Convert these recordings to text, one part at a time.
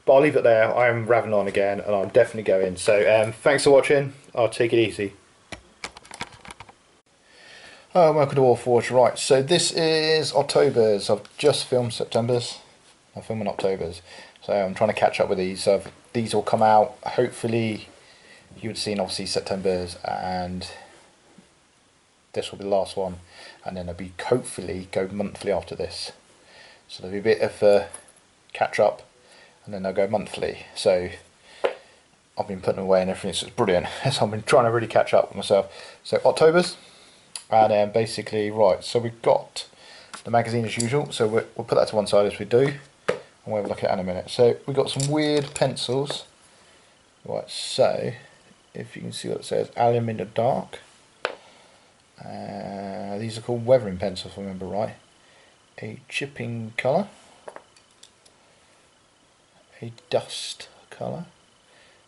But I'll leave it there. I am raveling on again, and I'm definitely going. So thanks for watching. I'll take it easy. Oh, welcome to Warforged. Right, so this is October's. I've just filmed September's. I'm filming October's. So I'm trying to catch up with these. So these will come out, hopefully, you would have seen obviously September's, and this will be the last one. And then it'll be, hopefully, go monthly after this. So there'll be a bit of a catch up, and then they'll go monthly. So I've been putting them away and everything, so it's brilliant. So I've been trying to really catch up with myself. So October's. And then basically, right, so we've got the magazine as usual, so we'll put that to one side as we do, and we'll have a look at it in a minute. So we've got some weird pencils. Right, so if you can see what it says, Alum in the Dark. These are called weathering pencils, if I remember right. A chipping colour. A dust colour.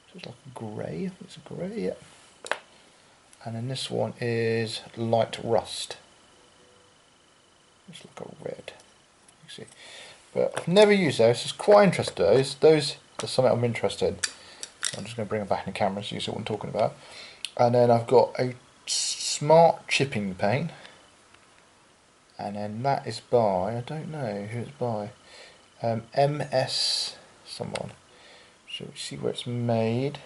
So it's like a grey, I think it's a grey, yeah. And then this one is light rust. It's like a red. You see, but I've never used those. It's quite interested in those. Those are something I'm interested in. I'm just going to bring them back in the camera so you see what I'm talking about. And then I've got a smart chipping paint. And then that is by, I don't know who it's by. MS someone. Shall we see where it's made?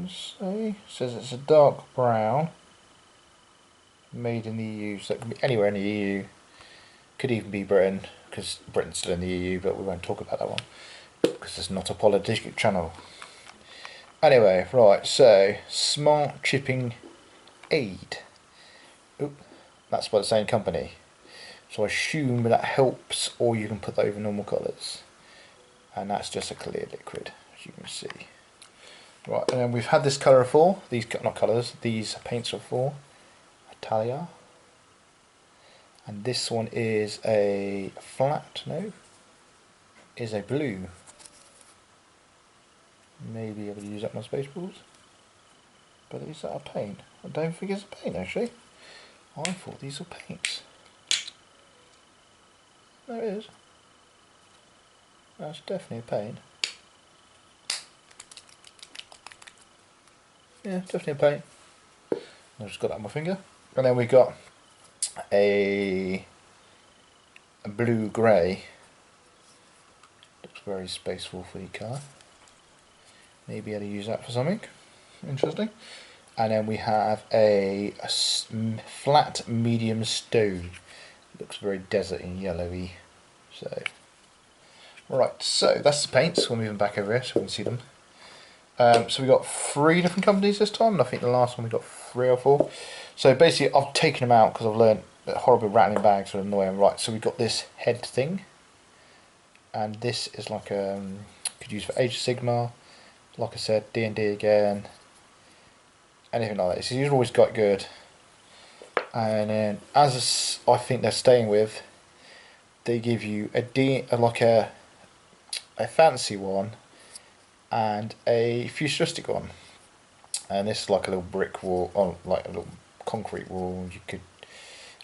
Say, says it's a dark brown, made in the EU, so it can be anywhere in the EU, could even be Britain, because Britain's still in the EU, but we won't talk about that one, because it's not a political channel. Anyway, right, so, Smart Chipping Aid, oop, that's by the same company, so I assume that helps, or you can put that over normal colours, and that's just a clear liquid, as you can see. Right, and then we've had this colour before, these, not colours, these paints are for Italia. And this one is a flat, no, is a blue. Maybe able to use up my Spaceballs. But is that a paint? I don't think it's a paint actually. I thought these were paints. There it is. That's definitely a paint. Yeah, definitely a paint. I've just got that on my finger. And then we've got a blue-grey. Looks very Space Wolf-y colour. Maybe able to use that for something interesting. And then we have a flat medium stone. Looks very desert and yellowy. So, right, so that's the paints. We'll move them back over here so we can see them. So we got 3 different companies this time, and I think the last one we got 3 or 4. So basically I've taken them out because I've learned that horrible rattling bags are annoying. Right, so we've got this head thing, and this is like could use for Age of Sigmar, like I said, D&D again, anything like that. So you've always got good. And then as I think they're staying with, they give you like a fancy one and a futuristic one, and this is like a little brick wall, on like a little concrete wall. You could,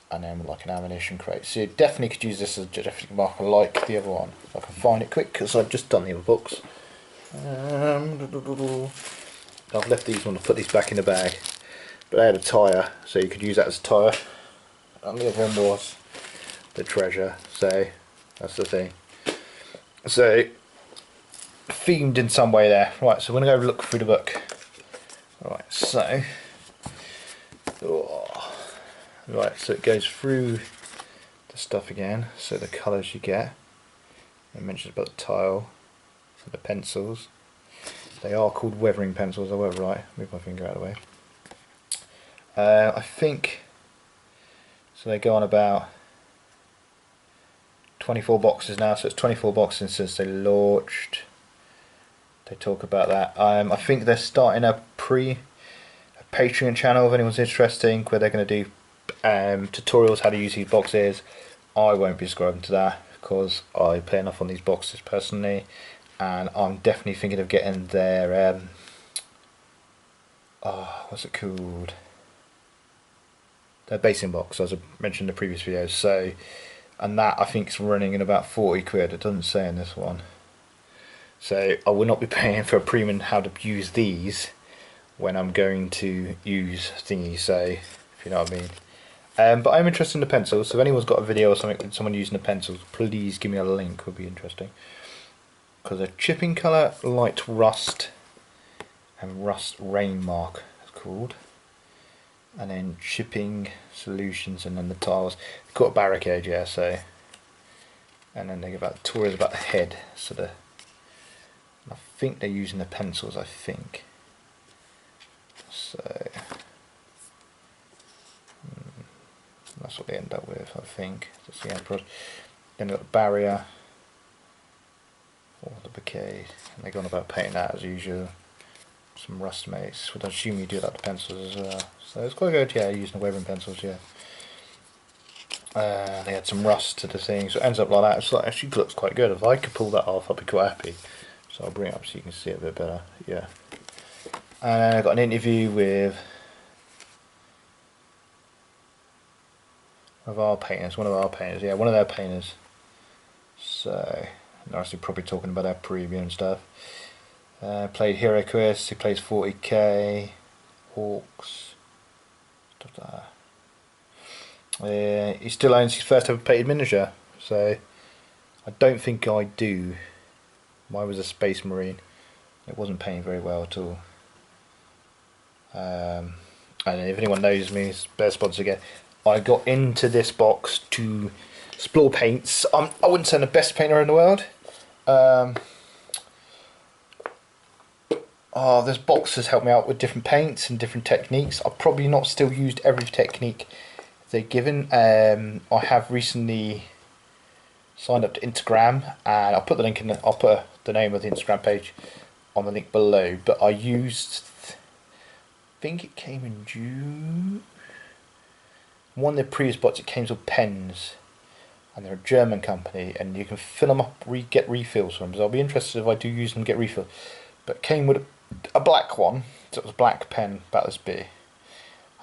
and then like an ammunition crate. So you definitely could use this as a geographic marker like the other one. If I can find it quick, because I've just done the other books. I've left these ones. Put these back in the bag, but they had a tyre, so you could use that as a tyre. And the other one was the treasure. So that's the thing. So themed in some way there. Right, so we're going to go look through the book. Right, so right, so it goes through the stuff again. So the colours you get. It mentions about the tile, so the pencils. They are called weathering pencils. I was right. Move my finger out of the way. I think so. They go on about 24 boxes now. So it's 24 boxes since they launched. They talk about that. I think they're starting a Patreon channel if anyone's interested, where they're going to do tutorials how to use these boxes. I won't be subscribing to that because I play enough on these boxes personally, and I'm definitely thinking of getting their what's it called? Their basing box, as I mentioned in the previous videos. So and that I think is running at about 40 quid. It doesn't say in this one. So I will not be paying for a premium how to use these when I'm going to use thingy, so if you know what I mean. But I'm interested in the pencils, so if anyone's got a video or something with someone using the pencils, please give me a link, would be interesting. Because a chipping colour, light rust, and rust rain mark it's called. And then chipping solutions, and then the tiles. They've got a barricade, yeah, so. And then they give out the tour is about the head, so I think they're using the pencils, I think. So that's what they end up with, I think. That's the end product. Then they've got the barrier, or the bouquet, and they're going about painting that as usual. Some rust mates, which I assume you do that to pencils as well. So it's quite good, yeah, using the Wavering pencils, yeah. They had some rust to the thing, so it ends up like that. It's like, actually looks quite good. If I could pull that off, I'd be quite happy. So I'll bring it up so you can see it a bit better, yeah. And I got an interview with one of our painters, yeah, one of their painters. So they're actually probably talking about their premium stuff. Played Hero Quest, he plays 40k, Hawks, stuff like that. He still owns his first ever painted miniature, so I don't think I do. Mine was a Space Marine. It wasn't painted very well at all. And if anyone knows me, it's best sponsor again. I got into this box to explore paints. I wouldn't say I'm the best painter in the world. This box has helped me out with different paints and different techniques. I've probably not still used every technique they've given. I have recently signed up to Instagram, and I'll put the link in. I'll put the name of the Instagram page on the link below. But I used, I think it came in June. One of the previous bots, it came with pens, and they're a German company, and you can fill them up, get refills from them. So I'll be interested if I do use them, get refills. But it came with a black one, so it was a black pen about this big,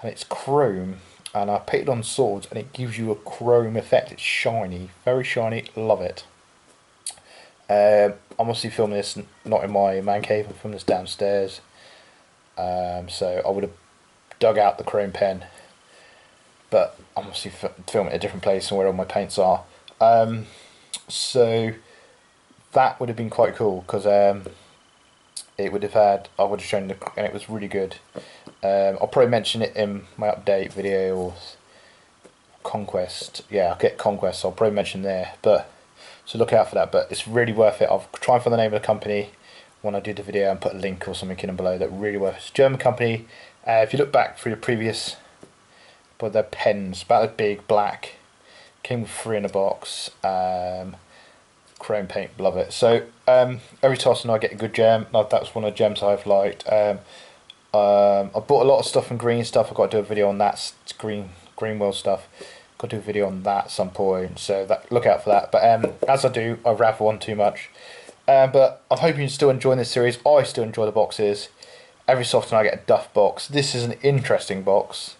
and it's chrome, and I painted on swords, and it gives you a chrome effect. It's shiny, very shiny, love it. I'm obviously filming this not in my man cave, I'm filming this downstairs, so I would have dug out the chrome pen, but I'm obviously filming at a different place than where all my paints are. So that would have been quite cool, because it would have had, I would have shown the, and it was really good. I'll probably mention it in my update video, or Conquest. Yeah, I'll get Conquest, so I'll probably mention there. But so look out for that. But it's really worth it. I'll try and find the name of the company when I do the video and put a link or something in below. That really worth it. It's a German company. If you look back through the previous, but their pens about as big, black, came with 3 in a box. Chrome paint, love it. So every toss and I get a good gem. That's one of the gems I've liked. I bought a lot of stuff and green stuff. I've got to do a video on that. It's Greenwell stuff. Got to do a video on that at some point. So that, look out for that. But as I do, I raffle on too much. But I'm hoping you're still enjoying this series. I still enjoy the boxes. Every so often I get a Duff box. This is an interesting box.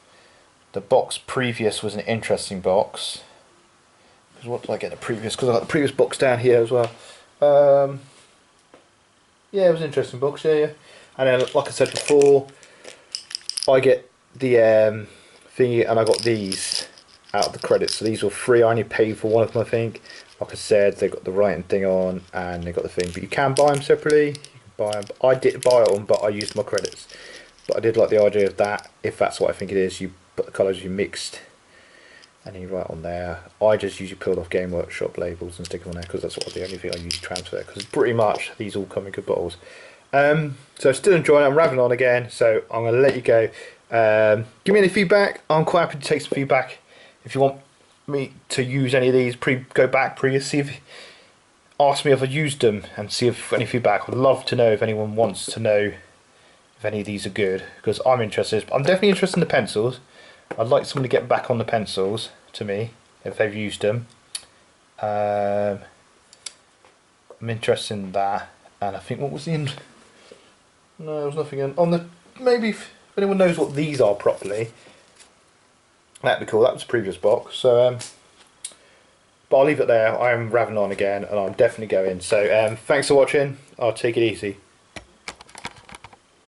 The box previous was an interesting box. What did I get the previous? Because I got the previous box down here as well. Yeah, it was an interesting box. Yeah. And then, like I said before, I get the thingy, and I got these out of the credits. So these were free. I only paid for one of them, I think. Like I said, they got the writing thing on, and they got the thing. But you can buy them separately. You can buy them. I did buy them, but I used my credits. But I did like the idea of that. If that's what I think it is, you put the colours you mixed, and you write on there. I just usually peeled off Game Workshop labels and stick them on there, because that's what the only thing I use to transfer, because pretty much these all come in good bottles. So still enjoying it. I'm rambling on again, so I'm going to let you go. Give me any feedback. I'm quite happy to take some feedback. If you want me to use any of these, go back see if, ask me if I used them and see if any feedback. I'd love to know if anyone wants to know if any of these are good, because I'm interested. I'm definitely interested in the pencils. I'd like someone to get back on the pencils to me if they've used them. I'm interested in that, and I think what was the end? No, there was nothing in on the. Maybe if anyone knows what these are properly, that'd be cool. That was the previous box. So But I'll leave it there. I am raveling on again, and I'm definitely going. So thanks for watching. I'll take it easy.